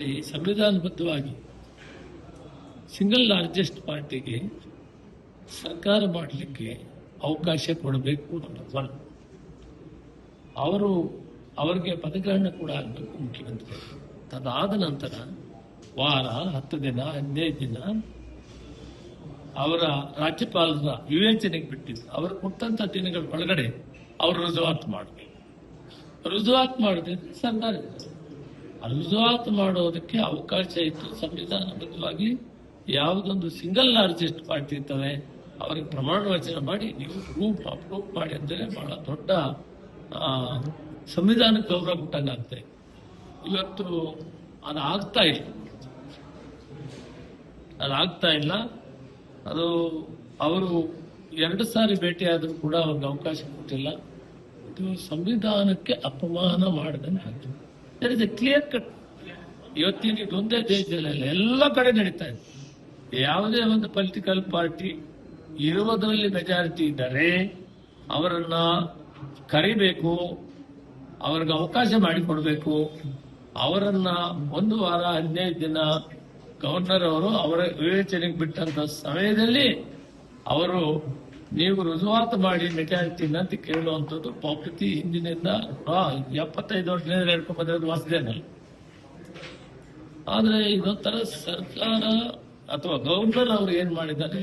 ನೋಡಿ, ಸಂವಿಧಾನಬದ್ಧವಾಗಿ single largest ಪಾರ್ಟಿಗೆ ಸರ್ಕಾರ ಮಾಡಲಿಕ್ಕೆ ಅವಕಾಶ ಕೊಡಬೇಕು ನಂಬರ್ ಒನ್. ಅವರಿಗೆ ಪದಗ್ರಹಣ ಕೂಡ ಆಗಬೇಕು ಮುಖ್ಯಮಂತ್ರಿ. ಅದಾದ ನಂತರ ವಾರ 10 ದಿನ 15 ದಿನ ಅವರ ರಾಜ್ಯಪಾಲರ ವಿವೇಚನೆಗೆ ಬಿಟ್ಟಿದ್ದು. ಅವರು ಕೊಟ್ಟಂತ ದಿನಗಳ ಒಳಗಡೆ ಅವರು ರುಜುವಾತು ಮಾಡಬೇಕು. ರುಜುವಾತು ಮಾಡಿದ್ರೆ ಸರ್ಕಾರ ರುಜುವಾತು ಮಾಡೋದಕ್ಕೆ ಅವಕಾಶ ಇತ್ತು. ಸಂವಿಧಾನಬದ್ಧವಾಗಿ ಯಾವುದೊಂದು ಸಿಂಗಲ್ ಲಾರ್ಜೆಸ್ಟ್ ಪಾರ್ಟಿ ಇರ್ತವೆ ಅವರಿಗೆ ಪ್ರಮಾಣ ವಚನ ಮಾಡಿ ನೀವು ಅಪ್ರೂವ್ ಮಾಡಿ ಅಂದರೆ ಬಹಳ ದೊಡ್ಡ ಸಂವಿಧಾನ ಗೌರವ ಕೊಟ್ಟಂಗಾಗ್ತದೆ. ಇವತ್ತು ಅದಾಗ್ತಾ ಇಲ್ಲ. ಅದು ಅವರು 2 ಸಾರಿ ಭೇಟಿಯಾದರೂ ಕೂಡ ಅವ್ರಿಗೆ ಅವಕಾಶ ಕೊಟ್ಟಿಲ್ಲ. ಇದು ಸಂವಿಧಾನಕ್ಕೆ ಅಪಮಾನ ಮಾಡಿದಂಗೆ ಆಗ್ತದೆ. There is a clear cut. ಇವತ್ತಿನ ಇದೊಂದೇ ದೇಶದಲ್ಲಿ ಎಲ್ಲ ಕಡೆ ನಡೀತಾ ಇದೆ. ಯಾವುದೇ ಒಂದು ಪೊಲಿಟಿಕಲ್ ಪಾರ್ಟಿ ಇರುವುದರಲ್ಲಿ ಮೆಜಾರಿಟಿ ಇದ್ದರೆ ಅವರನ್ನ ಕರಿಬೇಕು, ಅವ್ರಿಗೆ ಅವಕಾಶ ಮಾಡಿಕೊಡ್ಬೇಕು. ಅವರನ್ನ 1 ವಾರ 15 ದಿನ ಗವರ್ನರ್ ಅವರು ಅವರ ವಿವೇಚನೆಗೆ ಬಿಟ್ಟಂತ ಸಮಯದಲ್ಲಿ ಅವರು ನೀವು ರುಜುವಾತು ಮಾಡಿ ಮೆಜಾರಿಟಿನ ಅಂತ ಕೇಳುವಂಥದ್ದು ಪಾಪತಿ ಹಿಂದಿನಿಂದ 75 ವರ್ಷದಿಂದ ಹೇಳ್ಕೊಂಡು ಬಂದಿರೋದು ವಾಸದೇನಲ್ಲ. ಆದ್ರೆ ಇದೊಂಥರ ಸರ್ಕಾರ ಅಥವಾ ಗವರ್ನರ್ ಅವರು ಏನ್ ಮಾಡಿದ್ದಾರೆ,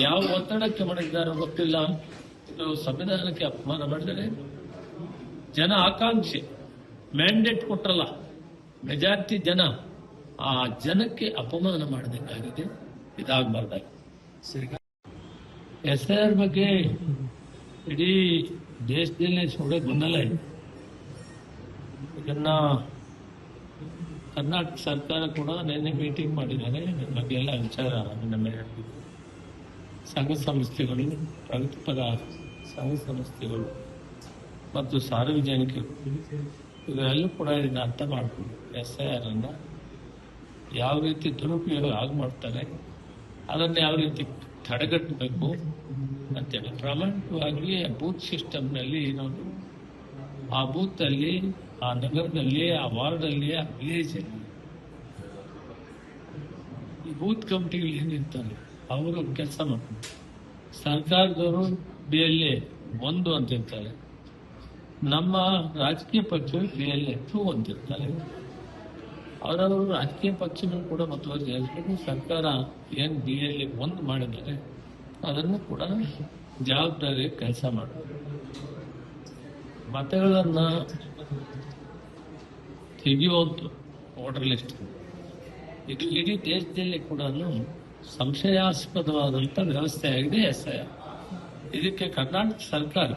ಯಾವ ಒತ್ತಡಕ್ಕೆ ಮಾಡಿದ್ದಾರೆ ಗೊತ್ತಿಲ್ಲ. ಇದು ಸಂವಿಧಾನಕ್ಕೆ ಅಪಮಾನ ಮಾಡಿದರೆ ಜನ ಆಕಾಂಕ್ಷೆ ಮ್ಯಾಂಡೇಟ್ ಕೊಟ್ಟರಲ್ಲ, ಮೆಜಾರಿಟಿ ಜನ, ಆ ಜನಕ್ಕೆ ಅಪಮಾನ ಮಾಡಬೇಕಾಗಿದೆ. ಇದಾಗಬಾರ್ದಾಗಿ SIR ಬಗ್ಗೆ ಇಡೀ ದೇಶದಲ್ಲಿ ಸುಳ್ಳೆ ಗೊಂದಲ ಇದೆ. ಇದನ್ನ ಕರ್ನಾಟಕ ಸರ್ಕಾರ ಕೂಡ ನಿನ್ನೆ ಮೀಟಿಂಗ್ ಮಾಡಿದ್ದಾರೆ. ನನ್ನ ಬಗ್ಗೆ ಎಲ್ಲ ವಿಚಾರ ನಮ್ಮ ಸಂಘ ಸಂಸ್ಥೆಗಳು, ಪ್ರಗತಿಪರ ಸಂಘ ಸಂಸ್ಥೆಗಳು ಮತ್ತು ಸಾರ್ವಜನಿಕರು ಇದೆಲ್ಲೂ ಕೂಡ ಇದನ್ನ ಅರ್ಥ ಮಾಡಿಕೊಂಡು SIR ಅನ್ನ ಯಾವ ರೀತಿ ದುರುಪಯೋಗ ಮಾಡ್ತಾರೆ ಅದನ್ನ ಯಾವ ರೀತಿ ತಡೆಗಟ್ಟಬೇಕು ಅಂತೇಳಿ ಪ್ರಾಮಾಣಿಕವಾಗಿ ಬೂತ್ ಸಿಸ್ಟಮ್ನಲ್ಲಿ ಇನ್ನೊಂದು ಆ ಬೂತ್ ಅಲ್ಲಿ, ಆ ನಗರದಲ್ಲಿ, ಆ ವಾರ್ಡಲ್ಲಿ, ಆ ವಿಲೇಜಲ್ಲಿ ಈ ಬೂತ್ ಕಮಿಟಿಗಳು ಏನಿರ್ತಾರೆ ಅವರು ಕೆಲಸ ಮಾಡ್ತಾರೆ. ಸರ್ಕಾರದವರು BLA 1 ಅಂತಿರ್ತಾರೆ, ನಮ್ಮ ರಾಜಕೀಯ ಪಕ್ಷಗಳು BLA 2 ಅಂತಿರ್ತಾರೆ. ಅವರವರು ರಾಜಕೀಯ ಪಕ್ಷಗಳು ಕೂಡ ಮುತುವರ್ಜಿ ವಹಿಸಬೇಕು. ಸರ್ಕಾರ ಏನ್ BLA 1 ಮಾಡಿದರೆ ಅದನ್ನು ಕೂಡ ಜವಾಬ್ದಾರಿ ಕೆಲಸ ಮಾಡಬೇಕು. ಮತಗಳನ್ನ ತೆಗೆಯುವಂತ ವೋಟರ್ ಲಿಸ್ಟ್ ಇದು ಇಡೀ ದೇಶದಲ್ಲಿ ಕೂಡ ಸಂಶಯಾಸ್ಪದವಾದಂತ ವ್ಯವಸ್ಥೆ ಆಗಿದೆ SIR. ಇದಕ್ಕೆ ಕರ್ನಾಟಕ ಸರ್ಕಾರ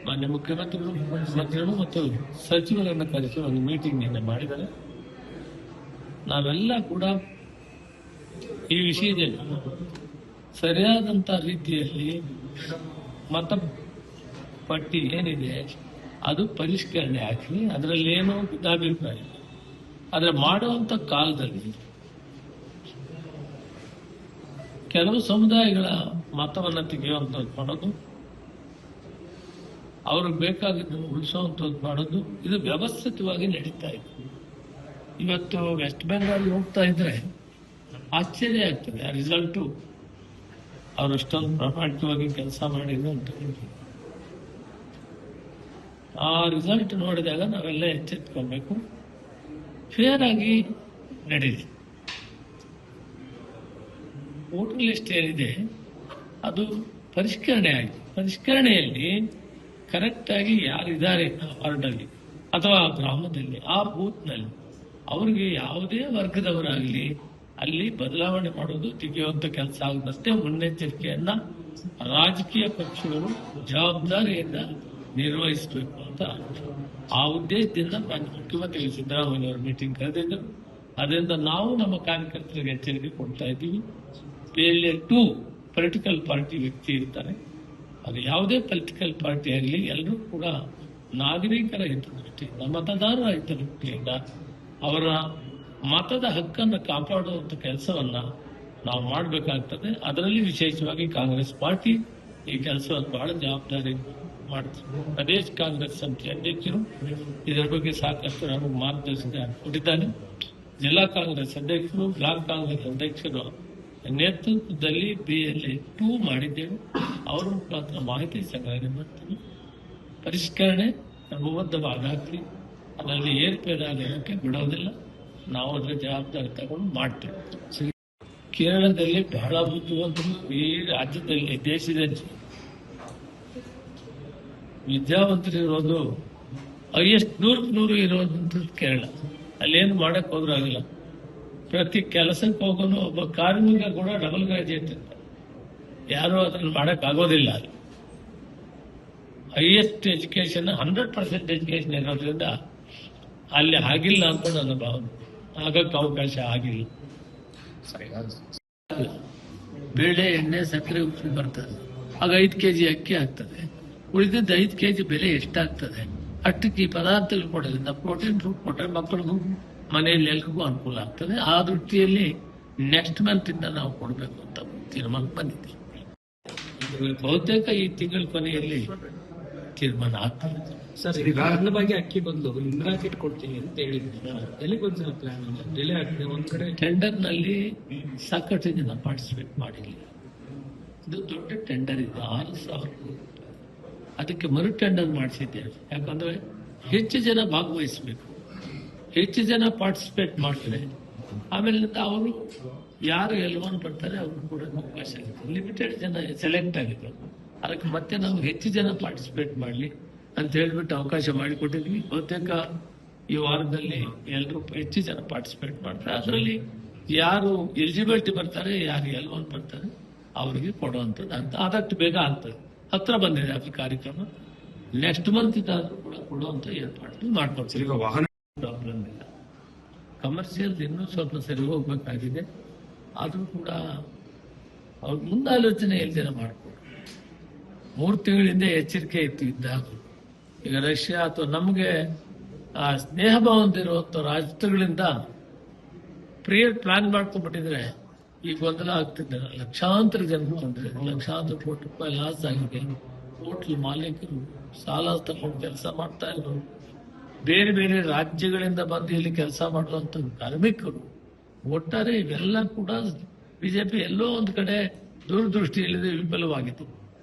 ಮಾನ್ಯ ಮುಖ್ಯಮಂತ್ರಿಗಳು ಮತ್ತು ಸಚಿವರನ್ನು ಕರೆಸಿ ಒಂದು ಮೀಟಿಂಗ್ ನಿನ್ನೆ ಮಾಡಿದ್ದಾರೆ. ನಾವೆಲ್ಲ ಕೂಡ ಈ ವಿಷಯದಲ್ಲಿ ಸರಿಯಾದಂತ ರೀತಿಯಲ್ಲಿ ಮತ ಪಟ್ಟಿ ಏನಿದೆ ಅದು ಪರಿಷ್ಕರಣೆ ಆಗಲಿ, ಅದರಲ್ಲಿ ಏನೋ ಭಿನ್ನಾಭಿಪ್ರಾಯ. ಆದ್ರೆ ಮಾಡುವಂತ ಕಾಲದಲ್ಲಿ ಕೆಲವು ಸಮುದಾಯಗಳ ಮತವನ್ನ ತೆಗೆಯುವಂಥದ್ದು ಮಾಡೋದು, ಅವ್ರಿಗೆ ಬೇಕಾಗಿದ್ದನ್ನು ಉಳಿಸುವಂಥದ್ದು ಮಾಡೋದು, ಇದು ವ್ಯವಸ್ಥಿತವಾಗಿ ನಡೀತಾ ಇದೆ. ಇವತ್ತು ವೆಸ್ಟ್ ಬೆಂಗಾಲ್ ಹೋಗ್ತಾ ಇದ್ರೆ ಆಶ್ಚರ್ಯ ಆಗ್ತದೆ. ಆ ರಿಸಲ್ಟು ಅವರಷ್ಟೊಂದು ಪ್ರಾಮಾಣಿಕವಾಗಿ ಕೆಲಸ ಮಾಡಿದ್ರು ಅಂತ. ಆ ರಿಸಲ್ಟ್ ನೋಡಿದಾಗ ನಾವೆಲ್ಲ ಎಚ್ಚೆತ್ಕೊಳ್ಬೇಕು. ಫೇರ್ ಆಗಿ ನಡೀಲಿ. ವೋಟರ್ ಲಿಸ್ಟ್ ಏನಿದೆ ಅದು ಪರಿಷ್ಕರಣೆ ಆಗಿದೆ. ಪರಿಷ್ಕರಣೆಯಲ್ಲಿ ಕರೆಕ್ಟ್ ಆಗಿ ಯಾರಿದ್ದಾರೆ ಆ ವಾರ್ಡಲ್ಲಿ ಅಥವಾ ಗ್ರಾಮದಲ್ಲಿ, ಆ ಬೂತ್ನಲ್ಲಿ ಅವ್ರಿಗೆ ಯಾವುದೇ ವರ್ಗದವರಾಗಲಿ ಅಲ್ಲಿ ಬದಲಾವಣೆ ಮಾಡೋದು, ತೆಗೆಯುವಂತ ಕೆಲಸ ಆಗದಂತೆ ಮುನ್ನೆಚ್ಚರಿಕೆಯನ್ನ ರಾಜಕೀಯ ಪಕ್ಷಗಳು ಜವಾಬ್ದಾರಿಯಿಂದ ನಿರ್ವಹಿಸಬೇಕು ಅಂತ ಆ ಉದ್ದೇಶದಿಂದ ಮುಖ್ಯಮಂತ್ರಿ ಸಿದ್ದರಾಮಯ್ಯ ಅವರು ಮೀಟಿಂಗ್ ಕರೆದಿದ್ದರು. ಅದರಿಂದ ನಾವು ನಮ್ಮ ಕಾರ್ಯಕರ್ತರಿಗೆ ಎಚ್ಚರಿಕೆ ಕೊಡ್ತಾ ಇದ್ದೀವಿ. BLA 2 ಪೊಲಿಟಿಕಲ್ ಪಾರ್ಟಿ ವ್ಯಕ್ತಿ ಇರ್ತಾರೆ, ಅದು ಯಾವುದೇ ಪೊಲಿಟಿಕಲ್ ಪಾರ್ಟಿ ಆಗಲಿ, ಎಲ್ಲರೂ ಕೂಡ ನಾಗರಿಕರ ಹಿತದೃಷ್ಟಿಯಿಂದ, ಮತದಾರರ ಹಿತದೃಷ್ಟಿಯಿಂದ ಅವರ ಮತದ ಹಕ್ಕನ್ನು ಕಾಪಾಡುವಂತ ಕೆಲಸವನ್ನ ನಾವು ಮಾಡಬೇಕಾಗ್ತದೆ. ಅದರಲ್ಲಿ ವಿಶೇಷವಾಗಿ ಕಾಂಗ್ರೆಸ್ ಪಾರ್ಟಿ ಈ ಕೆಲಸವನ್ನು ಬಹಳ ಜವಾಬ್ದಾರಿ ಮಾಡ್ತೀವಿ. ಪ್ರದೇಶ ಕಾಂಗ್ರೆಸ್ ಸಮಿತಿ ಅಧ್ಯಕ್ಷರು ಇದರ ಬಗ್ಗೆ ಸಾಕಷ್ಟು ನಮಗೆ ಮಾರ್ಗದರ್ಶನ ಕೊಟ್ಟಿದ್ದಾನೆ. ಜಿಲ್ಲಾ ಕಾಂಗ್ರೆಸ್ ಅಧ್ಯಕ್ಷರು, ಬ್ಲಾಕ್ ಕಾಂಗ್ರೆಸ್ ಅಧ್ಯಕ್ಷರು ನೇತೃತ್ವದಲ್ಲಿ BLA-2 ಮಾಡಿದ್ದೇವೆ. ಅವರ ಮುಖಾಂತರ ಮಾಹಿತಿ ಸಂಗ್ರಹಣೆ ಮಾಡ್ತೀವಿ. ಪರಿಷ್ಕರಣೆ ಕ್ರಮಬದ್ಧವಾಗಲಿ, ಅದರಲ್ಲಿ ಏರ್ಪೇರಾಗೋಕ್ಕೆ ಬಿಡೋದಿಲ್ಲ. ನಾವು ಅದರ ಜವಾಬ್ದಾರಿ ತಗೊಂಡು ಮಾಡ್ತೇವೆ. ಕೇರಳದಲ್ಲಿ ಬಹಳ ಬುದ್ಧಿವಂತರು, ಈ ರಾಜ್ಯದಲ್ಲಿ ದೇಶದಲ್ಲಿ ವಿದ್ಯಾವಂತರಿರೋದು ಹೈಯೆಸ್ಟ್ 100 ಇರೋದಂತ ಕೇರಳ. ಅಲ್ಲೇನು ಮಾಡಕ್ ಹೋದ್ರೂ ಆಗಿಲ್ಲ. ಪ್ರತಿ ಕೆಲಸಕ್ಕೆ ಹೋಗೋನು ಒಬ್ಬ ಕಾರ್ಮಿಕ ಕೂಡ ಡಬಲ್ ಗ್ರಾಜುಯೇಟ್ ಇರ್ತಾರೆ. ಯಾರು ಅದನ್ನು ಮಾಡಕ್ ಆಗೋದಿಲ್ಲ. ಹೈಯೆಸ್ಟ್ ಎಜುಕೇಶನ್ 100% ಎಜುಕೇಶನ್ ಇರೋದ್ರಿಂದ ಅಲ್ಲಿ ಆಗಿಲ್ಲ ಅಂತ ನನ್ನ ಭಾವನೆ. ಆಗಕ್ಕೆ ಅವಕಾಶ ಆಗಿಲ್ಲ. ಬೇಳೆ, ಎಣ್ಣೆ, ಸಕ್ಕರೆ, ಉಪ್ಪು ಬರ್ತದೆ. ಆಗ 5 kg ಅಕ್ಕಿ ಆಗ್ತದೆ. ಉಳಿದಿದ್ದ 5 kg ಬೆಲೆ ಎಷ್ಟಾಗ್ತದೆ? ಅಷ್ಟಕ್ಕೆ ಈ ಪದಾರ್ಥಗಳು ಕೊಡೋದ್ರಿಂದ ಪ್ರೋಟೀನ್ ಫುಡ್ ಕೊಟ್ಟರೆ ಮಕ್ಕಳಿಗೂ ಮನೆಯಲ್ಲಿ ಎಲ್ರಿಗೂ ಅನುಕೂಲ ಆಗ್ತದೆ. ಆ ದೃಷ್ಟಿಯಲ್ಲಿ ನೆಕ್ಸ್ಟ್ ಮಂತ್ ಇಂದ ನಾವು ಕೊಡಬೇಕು ಅಂತ ತೀರ್ಮಾನ ಬಂದಿದೆ. ಬಹುತೇಕ ಈ ತಿಂಗಳ ಕೊನೆಯಲ್ಲಿ ತೀರ್ಮಾನ ಆಗ್ತದೆ. ಸರ್, ಈಗ ಅನ್ನಭಾಗ್ಯ ಅಕ್ಕಿ ಬದಲು ಲಿಂಗಾ ಕಿಟ್ ಕೊಡ್ತೀನಿ ಅಂತ ಹೇಳಿದ್ರು. ಎಲ್ಲಿಗೆ ಬಂದಿರೋ ಪ್ಲಾನ್ ಡಿಲೇ ಆಗ್ತದೆ. ಒಂದ್ ಕಡೆ ಟೆಂಡರ್ ನಲ್ಲಿ ಸಾಕಷ್ಟು ಜನ ಪಾರ್ಟಿಸಿಪೇಟ್ ಮಾಡಿಲ್ಲ. ಇದು ದೊಡ್ಡ ಟೆಂಡರ್ ಇದೆ, 6,000 ಕೋಟಿ. ಅದಕ್ಕೆ ಮರು ಟೆಂಡರ್ ಮಾಡಿಸಿದ್ದೇವೆ. ಯಾಕಂದ್ರೆ ಹೆಚ್ಚು ಜನ ಭಾಗವಹಿಸಬೇಕು, ಹೆಚ್ಚು ಜನ ಪಾರ್ಟಿಸಿಪೇಟ್ ಮಾಡ್ತಾರೆ. ಆಮೇಲೆ ಅವರು ಯಾರು ಎಲ್ವನ್ ಬರ್ತಾರೆ ಅವ್ರು ಕೂಡ ಅವಕಾಶ ಆಗುತ್ತೆ. ಲಿಮಿಟೆಡ್ ಜನ ಸೆಲೆಕ್ಟ್ ಆಗಿದ್ರು. ಅದಕ್ಕೆ ಮತ್ತೆ ನಾವು ಹೆಚ್ಚು ಜನ ಪಾರ್ಟಿಸಿಪೇಟ್ ಮಾಡಲಿ ಅಂತ ಹೇಳ್ಬಿಟ್ಟು ಅವಕಾಶ ಮಾಡಿಕೊಟ್ಟಿದ್ವಿ. ಬಹುತೇಕ ಈ ವಾರದಲ್ಲಿ ಎಲ್ಲರೂ ಹೆಚ್ಚು ಜನ ಪಾರ್ಟಿಸಿಪೇಟ್ ಮಾಡ್ತಾರೆ. ಅದರಲ್ಲಿ ಯಾರು ಎಲಿಜಿಬಿಲಿಟಿ ಬರ್ತಾರೆ, ಯಾರು ಎಲ್ವನ್ ಬರ್ತಾರೆ ಅವರಿಗೆ ಕೊಡುವಂಥದ್ದು ಅಂತ ಆದಷ್ಟು ಬೇಗ ಆಗ್ತದೆ. ಹತ್ರ ಬಂದಿದೆ ಅದು ಕಾರ್ಯಕ್ರಮ. ನೆಕ್ಸ್ಟ್ ಮಂತ್ ಇದಾದ್ರೂ ಕೂಡ ಕೊಡುವಂತ ಏರ್ಪಾಡು ಮಾಡ್ಕೊಡ್ತೀವಿ. ಈಗ ವಾಹನ ಪ್ರಾಬ್ಲಮ್ ಇಲ್ಲ. ಕಮರ್ಷಿಯಲ್ ಇನ್ನೂ ಸ್ವಲ್ಪ ಸರಿ ಹೋಗ್ಬೇಕಾಗಿದೆ. ಆದ್ರೂ ಕೂಡ ಅವ್ರ ಮುಂದಾಲೋಚನೆ ಎಲ್ದಿನ ಮಾಡ್ಕೊಡು. 3 ತಿಂಗಳಿಂದ ಎಚ್ಚರಿಕೆ ಇತ್ತು ಇದ್ದಾಗ. ಈಗ ರಷ್ಯಾ ಅಥವಾ ನಮಗೆ ಆ ಸ್ನೇಹ ಭಾವಂತಿರುವಂತ ರಾಷ್ಟ್ರಗಳಿಂದ ಪ್ಲಾನ್ ಮಾಡ್ಕೊಂಡ್ಬಿಟ್ಟಿದ್ರೆ ಈ ಗೊಂದಲ ಆಗ್ತಿದ್ದಾರೆ. ಲಕ್ಷಾಂತರ ಜನರು ಬಂದ್ರೆ, ಲಕ್ಷಾಂತರ ಕೋಟಿ ರೂಪಾಯಿ ಲಾಸ್ ಆಗಿದೆ. ಹೋಟ್ಲ್ ಮಾಲೀಕರು ಸಾಲ ತಗೊಂಡು ಕೆಲಸ ಮಾಡ್ತಾ ಇದ್ರು. ಬೇರೆ ಬೇರೆ ರಾಜ್ಯಗಳಿಂದ ಬಂದು ಇಲ್ಲಿ ಕೆಲಸ ಮಾಡುವಂತ ಕಾರ್ಮಿಕರು. ಒಟ್ಟಾರೆ ಇವೆಲ್ಲ ಕೂಡ ಬಿಜೆಪಿ ಎಲ್ಲೋ ಒಂದು ಕಡೆ ದೂರದೃಷ್ಟಿಯಲ್ಲಿದೆ, ವಿಫಲವಾಗಿತ್ತು.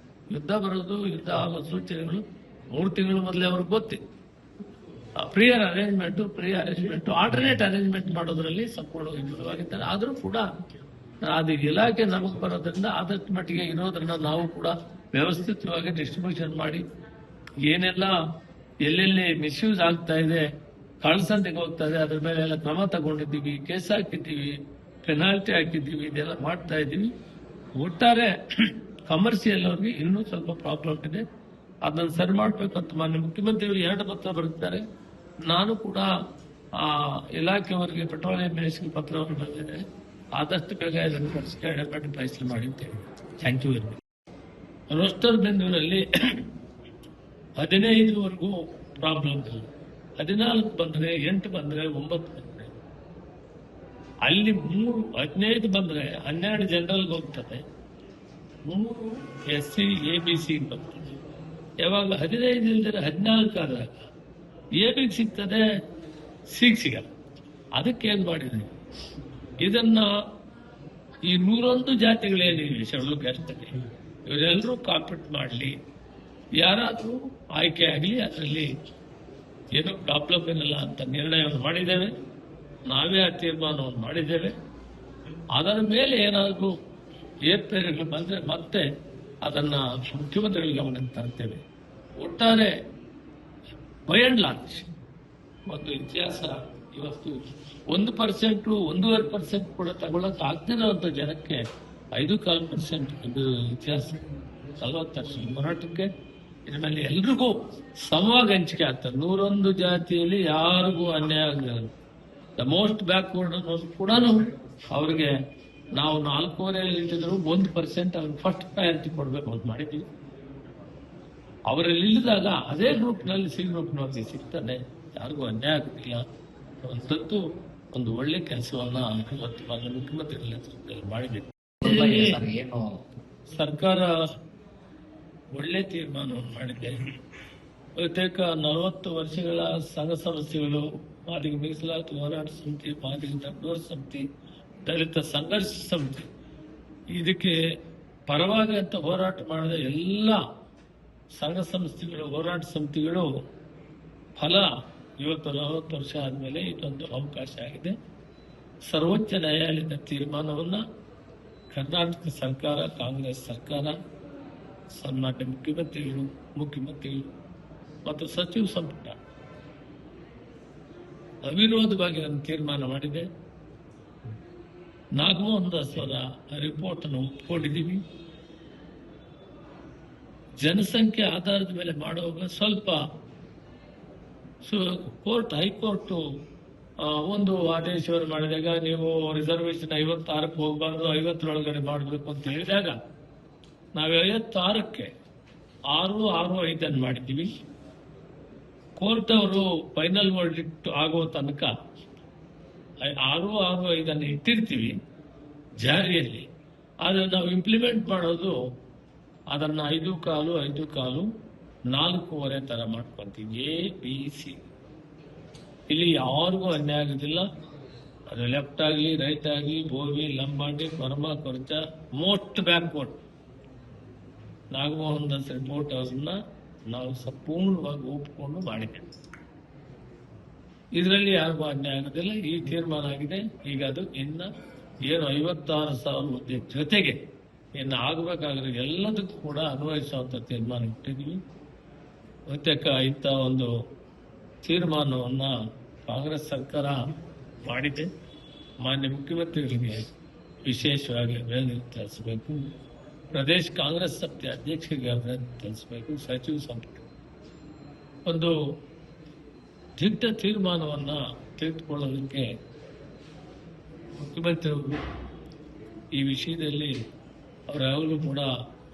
ಯುದ್ಧ ಬರೋದು, ಯುದ್ಧ ಆಗೋ ಸೂಚನೆಗಳು 3 ತಿಂಗಳ ಮೊದಲೇ ಅವ್ರಿಗೆ ಗೊತ್ತಿತ್ತು. ಪ್ರಿಯರ್ ಅರೇಂಜ್ಮೆಂಟ್ ಆಲ್ಟರ್ನೇಟ್ ಅರೇಂಜ್ಮೆಂಟ್ ಮಾಡೋದ್ರಲ್ಲಿ ಸಂಪೂರ್ಣ ವಿಫಲವಾಗಿದ್ದಾರೆ. ಆದರೂ ಕೂಡ ಅದು ಇಲಾಖೆ ನಮಗೆ ಬರೋದ್ರಿಂದ ಆದಷ್ಟು ಮಟ್ಟಿಗೆ ಇರೋದ್ರಿಂದ ನಾವು ಕೂಡ ವ್ಯವಸ್ಥಿತವಾಗಿ ಡಿಸ್ಟ್ರಿಬ್ಯೂಷನ್ ಮಾಡಿ ಏನೆಲ್ಲ ಎಲ್ಲೆಲ್ಲಿ ಮಿಸ್ಯೂಸ್ ಆಗ್ತಾ ಇದೆ, ಕಳ್ಸಂತೆಗೆ ಹೋಗ್ತಾ ಇದೆ, ಅದ್ರ ಮೇಲೆ ಎಲ್ಲ ಕ್ರಮ ತಗೊಂಡಿದ್ದೀವಿ, ಕೇಸ್ ಹಾಕಿದ್ದೀವಿ, ಪೆನಾಲ್ಟಿ ಹಾಕಿದ್ದೀವಿ, ಇದೆಲ್ಲ ಮಾಡ್ತಾ ಇದ್ದೀವಿ. ಒಟ್ಟಾರೆ ಕಮರ್ಷಿಯಲ್ ಅವ್ರಿಗೆ ಇನ್ನೂ ಸ್ವಲ್ಪ ಪ್ರಾಬ್ಲಮ್ ಇದೆ. ಅದನ್ನು ಸರಿ ಮಾಡಬೇಕು ಅಂತ ಮಾನ್ಯ ಮುಖ್ಯಮಂತ್ರಿಗಳು 2 ಪತ್ರ ಬರೆದಿದ್ದಾರೆ. ನಾನು ಕೂಡ ಆ ಇಲಾಖೆಯವರಿಗೆ ಪೆಟ್ರೋಲಿಯಂ ಮಿನಿಸ್ಟ್ರಿಗೆ ಪತ್ರವನ್ನು ಬರೆದಿದೆ. ಆದಷ್ಟು ಬೇಗ ಇದನ್ನು ಪರಿಷ್ಕರಣೆ ಮಾಡಿ ಫೈಸಲು ಮಾಡಿದ್ದೇವೆ. Thank you very much. Roster ಬೆಂಗಳೂರಲ್ಲಿ 15ವರೆಗೂ ಪ್ರಾಬ್ಲಮ್ ಇಲ್ಲ. 14 ಬಂದ್ರೆ, 8 ಬಂದ್ರೆ, 9 ಬಂದ್ರೆ, ಅಲ್ಲಿ 15 ಬಂದ್ರೆ 12 ಜನರಲ್ಗೆ ಹೋಗ್ತದೆ, 3 SC ABC ಬರ್ತದೆ. ಯಾವಾಗ 15 ಇಲ್ದರೆ 14 ಆದಾಗ ಎಬಿಗೆ ಸಿಗ್ತದೆ, ಸಿಗ್ ಸಿಗಲ್ಲ. ಅದಕ್ಕೆ ಏನ್ ಮಾಡಿದೆ, ಇದನ್ನ ಈ 101 ಜಾತಿಗಳೇನಿವೆ ಶೆಡ್ಯೂಲ್ ಕ್ಯಾಸ್ಟ್ನಲ್ಲಿ ಇವರೆಲ್ಲರೂ ಕಾಂಪೀಟ್ ಮಾಡಲಿ, ಯಾರಾದರೂ ಆಯ್ಕೆ ಆಗಲಿ, ಅದರಲ್ಲಿ ಏನೋ ಪ್ರಾಬ್ಲಮ್ ಏನಲ್ಲ ಅಂತ ನಿರ್ಣಯವನ್ನು ಮಾಡಿದ್ದೇವೆ. ನಾವೇ ಆ ತೀರ್ಮಾನವನ್ನು ಮಾಡಿದ್ದೇವೆ. ಅದರ ಮೇಲೆ ಏನಾದರೂ ಏರ್ಪೇರುಗಳು ಬಂದರೆ ಮತ್ತೆ ಅದನ್ನ ಮುಖ್ಯಮಂತ್ರಿಗಳ ಗಮನಕ್ಕೆ ತರ್ತೇವೆ. ಒಟ್ಟಾರೆ ಬೈ ಅಂಡ್ ಲಾರ್ಜ್ ಒಂದು ಇತಿಹಾಸ ಇವತ್ತು 1%, 1.5% ಕೂಡ ತಗೊಳ್ಳಕ್ ಆಗ್ತಿರೋಂಥ ಜನಕ್ಕೆ 5.25% ಇದು ಇತಿಹಾಸ. 40 ವರ್ಷ ಹೋರಾಟಕ್ಕೆ ಇದ್ರ ಮೇಲೆ ಎಲ್ರಿಗೂ ಸಮವಾಗಿ ಹಂಚಿಕೆ ಆಗ್ತದೆ. 101 ಜಾತಿಯಲ್ಲಿ ಯಾರಿಗೂ ಅನ್ಯಾಯ ಆಗಲಿಲ್ಲ. ದ ಮೋಸ್ಟ್ ಬ್ಯಾಕ್ವರ್ಡ್ ಅನ್ನೋದು ಕೂಡ ಅವ್ರಿಗೆ ನಾವು 4.25 ಇಟ್ಟಿದ್ರು 1% ಅವ್ರಿಗೆ ಫಸ್ಟ್ ಪ್ರಯಾರಿಟಿ ಕೊಡಬೇಕು ಅಂತ ಮಾಡಿದ್ದೀವಿ. ಅವರಲ್ಲಿ ಇಳಿದಾಗ ಅದೇ ಗ್ರೂಪ್ನಲ್ಲಿ ಸಿ ಗ್ರೂಪ್ನವ್ರಿಗೆ ಸಿಗ್ತದೆ, ಯಾರಿಗೂ ಅನ್ಯಾಯ ಆಗುತ್ತಿಲ್ಲ ಅಂತದ್ದು ಒಂದು ಒಳ್ಳೆ ಕೆಲಸವನ್ನ ಇವತ್ತು ಮಾನ್ಯ ಮುಖ್ಯಮಂತ್ರಿಗಳ ನೇತೃತ್ವದಲ್ಲಿ ಮಾಡಿದ್ದೀವಿ. ಸರ್ಕಾರ ಒಳ್ಳೆ ತೀರ್ಮಾನವನ್ನು ಮಾಡಿದೆ. ಬಹುತೇಕ 40 ವರ್ಷಗಳ ಸಂಘ ಸಂಸ್ಥೆಗಳು, ಮಾದಿಗ ಮೀಸಲಾತಿ ಹೋರಾಟ ಸಮಿತಿ, ಮಾದಿಗ ದೊಡ್ಡವರ ಸಮಿತಿ, ದಲಿತ ಸಂಘರ್ಷ ಸಮಿತಿ, ಇದಕ್ಕೆ ಪರವಾಗಿ ಅಂತ ಹೋರಾಟ ಮಾಡಿದ ಎಲ್ಲ ಸಂಘ ಸಂಸ್ಥೆಗಳು, ಹೋರಾಟ ಸಮಿತಿಗಳು ಫಲ ಇವತ್ತು 40 ವರ್ಷ ಆದಮೇಲೆ ಇದೊಂದು ಅವಕಾಶ ಆಗಿದೆ. ಸರ್ವೋಚ್ಚ ನ್ಯಾಯಾಲಯದ ತೀರ್ಮಾನವನ್ನ ಕರ್ನಾಟಕ ಸರ್ಕಾರ, ಕಾಂಗ್ರೆಸ್ ಸರ್ಕಾರ, ಸನ್ಮಾನ್ಯ ಮುಖ್ಯಮಂತ್ರಿಗಳು ಮತ್ತು ಸಚಿವ ಸಂಪುಟ ಅವಿರೋಧವಾಗಿ ನಾನು ತೀರ್ಮಾನ ಮಾಡಿದೆ. ನಾಗಮೋಹನ್ ದಾಸ್ ಅವರ ರಿಪೋರ್ಟ್ ಅನ್ನು ಒಪ್ಪಿಕೊಂಡಿದ್ದೀವಿ. ಜನಸಂಖ್ಯೆ ಆಧಾರದ ಮೇಲೆ ಮಾಡುವಾಗ ಸ್ವಲ್ಪ ಹೈಕೋರ್ಟ್ ಒಂದು ಆದೇಶವನ್ನು ಮಾಡಿದಾಗ ನೀವು ರಿಸರ್ವೇಶನ್ 56ಕ್ಕೆ ಹೋಗಬಾರ್ದು, 50ರೊಳಗಡೆ ಮಾಡಬೇಕು ಅಂತ ಹೇಳಿದಾಗ ನಾವು 56ಕ್ಕೆ 665 ಅನ್ನು ಮಾಡಿದ್ದೀವಿ. ಕೋರ್ಟ್ ಅವರು ಫೈನಲ್ ವರ್ಡಿಕ್ಟ್ ಆಗೋ ತನಕ 665 ಅನ್ನು ಇಟ್ಟಿರ್ತೀವಿ ಜಾರಿಯಲ್ಲಿ. ಆದರೆ ನಾವು ಇಂಪ್ಲಿಮೆಂಟ್ ಮಾಡೋದು ಅದನ್ನು 5.25 4.25 ತರ ಮಾಡ್ಕೊಂತೀವಿ. ABC ಇಲ್ಲಿ ಯಾರಿಗೂ ಅನ್ಯಾಯ ಆಗೋದಿಲ್ಲ. ಅದು ಲೆಫ್ಟ್ ಆಗಲಿ, ರೈಟ್ ಆಗಲಿ, ಬೋವಿ, ಲಂಬಾಣಿ, ಬರ್ಮಾ, Koracha, most backward. Nagamohan Das report ಅವರನ್ನ ನಾವು ಸಂಪೂರ್ಣವಾಗಿ ಒಪ್ಪಿಕೊಂಡು ಮಾಡಿದ್ದೇವೆ. ಇದರಲ್ಲಿ ಯಾರಿಗೂ ಅನ್ಯಾಯ ಆಗೋದಿಲ್ಲ. ಈ ತೀರ್ಮಾನ ಆಗಿದೆ. ಈಗ ಅದು ಏನು 56,000 ಹುದ್ದೆ ಜೊತೆಗೆ ಇನ್ನು ಆಗಬೇಕಾಗಿರೋ ಎಲ್ಲದಕ್ಕೂ ಕೂಡ ಅನ್ವಯಿಸುವಂತ ತೀರ್ಮಾನ ಇಟ್ಟಿದ್ದೀವಿ. ಬಹುತೇಕ ಇಂಥ ಒಂದು ತೀರ್ಮಾನವನ್ನ ಕಾಂಗ್ರೆಸ್ ಸರ್ಕಾರ ಮಾಡಿದೆ. ಮಾನ್ಯ ಮುಖ್ಯಮಂತ್ರಿಗಳಿಗೆ ವಿಶೇಷವಾಗಿ ಅಭಿನಂದನೆ ತಿಳಿಸಬೇಕು. ಪ್ರದೇಶ ಕಾಂಗ್ರೆಸ್ ಸಮಿತಿ ಅಧ್ಯಕ್ಷರಿಗೆ ಅಭಿನಂದನೆ ತಿಳಿಸಬೇಕು. ಸಚಿವ ಸಂಪುಟ ಒಂದು ದಿಟ್ಟ ತೀರ್ಮಾನವನ್ನ ತೆಗೆದುಕೊಳ್ಳೋದಕ್ಕೆ ಮುಖ್ಯಮಂತ್ರಿಗಳು ಈ ವಿಷಯದಲ್ಲಿ ಅವರು ಯಾವಾಗಲೂ ಕೂಡ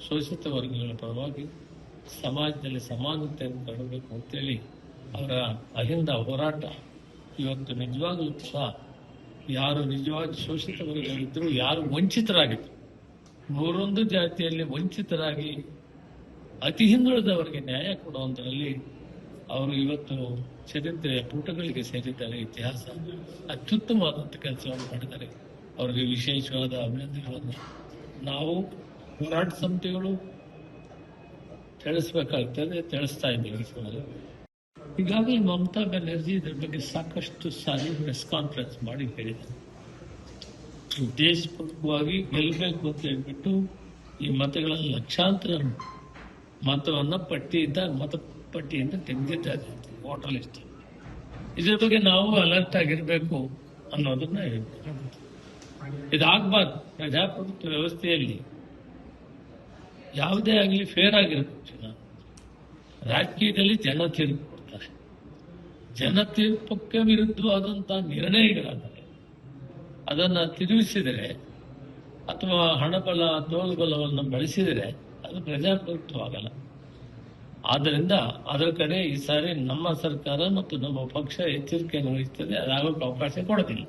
ಶೋಷಿತ ವರ್ಗಗಳ ಪರವಾಗಿ ಸಮಾಜದಲ್ಲಿ ಸಮಾನತೆಯನ್ನು ತರಬೇಕು ಅಂತೇಳಿ ಅವರ ಅಹಿಂದ ಹೋರಾಟ ಇವತ್ತು ನಿಜವಾಗ್ಲೂ ಸಹ ಯಾರು ನಿಜವಾಗಿ ಶೋಷಿತ ವರ್ಗಗಳಿದ್ರು, ಯಾರು ವಂಚಿತರಾಗಿದ್ರು, 101 ಜಾತಿಯಲ್ಲಿ ವಂಚಿತರಾಗಿ ಅತಿ ಹಿಂದುಳಿದವರಿಗೆ ನ್ಯಾಯ ಕೊಡುವಂತರಲ್ಲಿ ಅವರು ಇವತ್ತು ಚರಿತ್ರೆಯ ಪುಟಗಳಿಗೆ ಸೇರಿದ್ದಾರೆ. ಇತಿಹಾಸ ಅತ್ಯುತ್ತಮವಾದಂಥ ಕೆಲಸವನ್ನು ಮಾಡಿದ್ದಾರೆ. ಅವರಿಗೆ ವಿಶೇಷವಾದ ಅಭಿನಂದನೆಗಳನ್ನು ನಾವು ಹೋರಾಟ ಸಮಿತಿಗಳು ತಿಳಿಸ್ಬೇಕಾಗ್ತದೆ, ತಿಳಿಸ್ತಾ ಇದ್ದೀವಿ. ಈಗಾಗಲೇ ಮಮತಾ ಬ್ಯಾನರ್ಜಿ ಇದ್ರ ಬಗ್ಗೆ ಸಾಕಷ್ಟು ಸಾರಿ ಪ್ರೆಸ್ ಕಾನ್ಫರೆನ್ಸ್ ಮಾಡಿ ಹೇಳಿದ್ದಾರೆ. ಉದ್ದೇಶಪೂರ್ವಕವಾಗಿ ಗೆಲ್ಲಬೇಕು ಅಂತ ಹೇಳ್ಬಿಟ್ಟು ಈ ಮತಗಳಲ್ಲಿ ಲಕ್ಷಾಂತರ ಮತವನ್ನ ಮತಪಟ್ಟಿಯಿಂದ ತೆಗೆದಿದ್ದಾರೆ ವೋಟರ್ ಲಿಸ್ಟ್. ಇದ್ರ ಬಗ್ಗೆ ನಾವು ಅಲರ್ಟ್ ಆಗಿರ್ಬೇಕು ಅನ್ನೋದನ್ನ ಹೇಳ್ಬೇಕು. ಇದಾಗಬಾರ್ದು. ಪ್ರಜಾಪ್ರಭುತ್ವ ವ್ಯವಸ್ಥೆಯಲ್ಲಿ ಯಾವುದೇ ಆಗಲಿ ಫೇರ್ ಆಗಿರಬೇಕು. ರಾಜಕೀಯದಲ್ಲಿ ಜನ ತೀರ್ಪು ಕೊಡ್ತಾರೆ. ಜನ ತೀರ್ಪಕ್ಕೆ ವಿರುದ್ಧವಾದಂತಹ ನಿರ್ಣಯಗಳಾದರೆ ಅದನ್ನ ತಿರುಗಿಸಿದರೆ ಅಥವಾ ಹಣಬಲ, ತೋಳ್ಬಲವನ್ನು ಬಳಸಿದರೆ ಅದು ಪ್ರಜಾಪ್ರಭುತ್ವ ಆಗಲ್ಲ. ಆದ್ದರಿಂದ ಅದರ ಕಡೆ ಈ ಸಾರಿ ನಮ್ಮ ಸರ್ಕಾರ ಮತ್ತು ನಮ್ಮ ಪಕ್ಷ ಎಚ್ಚರಿಕೆಯನ್ನು ವಹಿಸುತ್ತದೆ. ಅದಾಗೋಕೆ ಅವಕಾಶ ಕೊಡೋದಿಲ್ಲ.